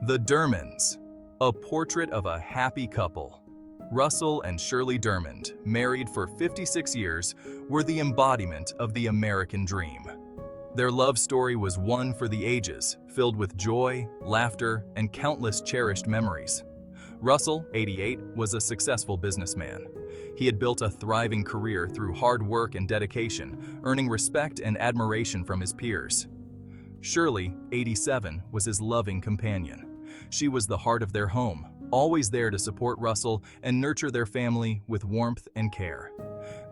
The Dermonds, a portrait of a happy couple. Russell and Shirley Dermond, married for 56 years, were the embodiment of the American dream. Their love story was one for the ages, filled with joy, laughter, and countless cherished memories. Russell, 88, was a successful businessman. He had built a thriving career through hard work and dedication, earning respect and admiration from his peers. Shirley, 87, was his loving companion. She was the heart of their home, always there to support Russell and nurture their family with warmth and care.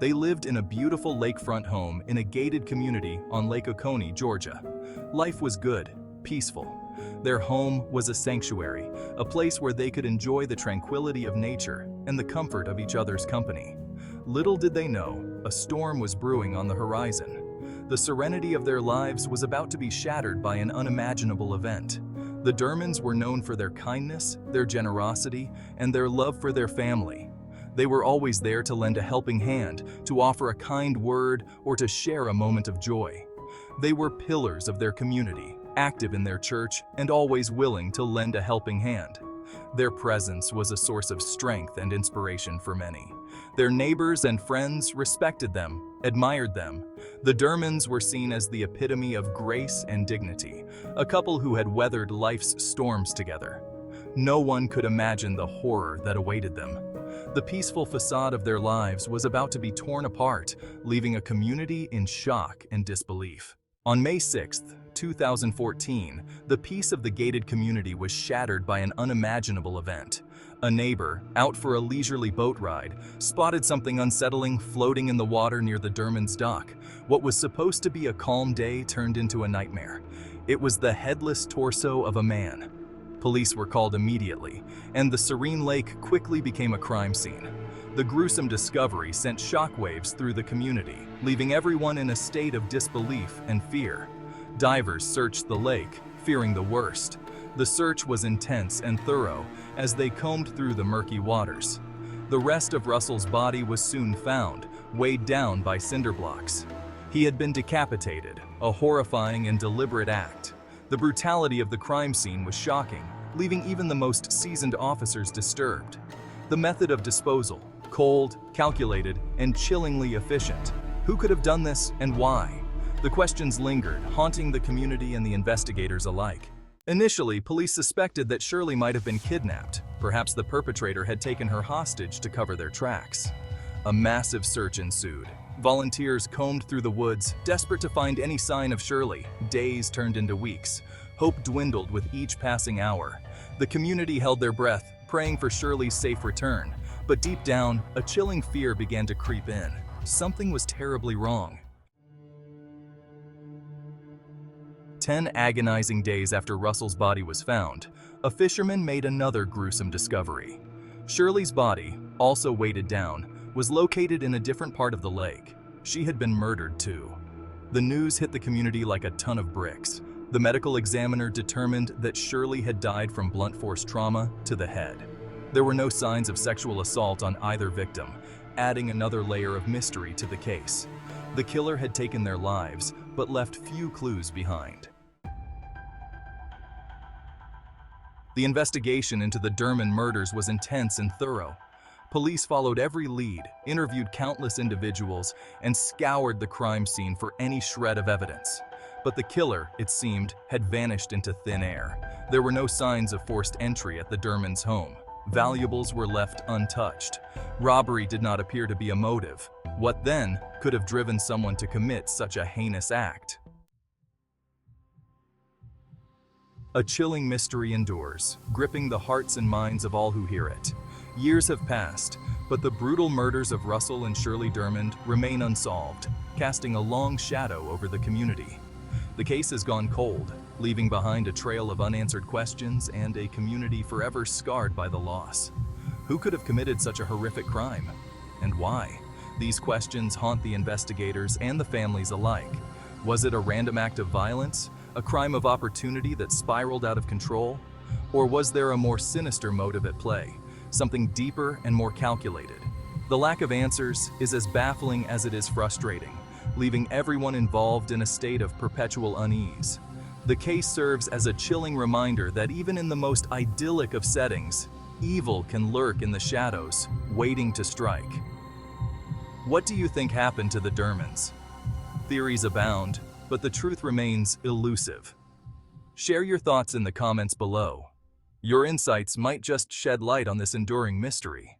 They lived in a beautiful lakefront home in a gated community on Lake Oconee, Georgia. Life was good, peaceful. Their home was a sanctuary, a place where they could enjoy the tranquility of nature and the comfort of each other's company. Little did they know, a storm was brewing on the horizon. The serenity of their lives was about to be shattered by an unimaginable event. The Dermonds were known for their kindness, their generosity, and their love for their family. They were always there to lend a helping hand, to offer a kind word, or to share a moment of joy. They were pillars of their community, active in their church, and always willing to lend a helping hand. Their presence was a source of strength and inspiration for many. Their neighbors and friends respected them, admired them. The Dermonds were seen as the epitome of grace and dignity, a couple who had weathered life's storms together. No one could imagine the horror that awaited them. The peaceful facade of their lives was about to be torn apart, leaving a community in shock and disbelief. On May 6, 2014, the peace of the gated community was shattered by an unimaginable event. A neighbor, out for a leisurely boat ride, spotted something unsettling floating in the water near the Dermonds' dock. What was supposed to be a calm day turned into a nightmare. It was the headless torso of a man. Police were called immediately, and the serene lake quickly became a crime scene. The gruesome discovery sent shockwaves through the community, leaving everyone in a state of disbelief and fear. Divers searched the lake, fearing the worst. The search was intense and thorough as they combed through the murky waters. The rest of Russell's body was soon found, weighed down by cinder blocks. He had been decapitated, a horrifying and deliberate act. The brutality of the crime scene was shocking, leaving even the most seasoned officers disturbed. The method of disposal, cold, calculated, and chillingly efficient. Who could have done this and why? The questions lingered, haunting the community and the investigators alike. Initially, police suspected that Shirley might have been kidnapped. Perhaps the perpetrator had taken her hostage to cover their tracks. A massive search ensued. Volunteers combed through the woods, desperate to find any sign of Shirley. Days turned into weeks. Hope dwindled with each passing hour. The community held their breath, praying for Shirley's safe return. But deep down, a chilling fear began to creep in. Something was terribly wrong. 10 agonizing days after Russell's body was found, a fisherman made another gruesome discovery. Shirley's body, also weighted down, was located in a different part of the lake. She had been murdered too. The news hit the community like a ton of bricks. The medical examiner determined that Shirley had died from blunt force trauma to the head. There were no signs of sexual assault on either victim, adding another layer of mystery to the case. The killer had taken their lives, but left few clues behind. The investigation into the Dermond murders was intense and thorough. Police followed every lead, interviewed countless individuals, and scoured the crime scene for any shred of evidence. But the killer, it seemed, had vanished into thin air. There were no signs of forced entry at the Dermonds' home. Valuables were left untouched. Robbery did not appear to be a motive. What then could have driven someone to commit such a heinous act? A chilling mystery endures, gripping the hearts and minds of all who hear it. Years have passed, but the brutal murders of Russell and Shirley Dermond remain unsolved, casting a long shadow over the community. The case has gone cold, leaving behind a trail of unanswered questions and a community forever scarred by the loss. Who could have committed such a horrific crime? And why? These questions haunt the investigators and the families alike. Was it a random act of violence? A crime of opportunity that spiraled out of control? Or was there a more sinister motive at play? Something deeper and more calculated? The lack of answers is as baffling as it is frustrating, leaving everyone involved in a state of perpetual unease. The case serves as a chilling reminder that even in the most idyllic of settings, evil can lurk in the shadows, waiting to strike. What do you think happened to the Dermonds? Theories abound, but the truth remains elusive. Share your thoughts in the comments below. Your insights might just shed light on this enduring mystery.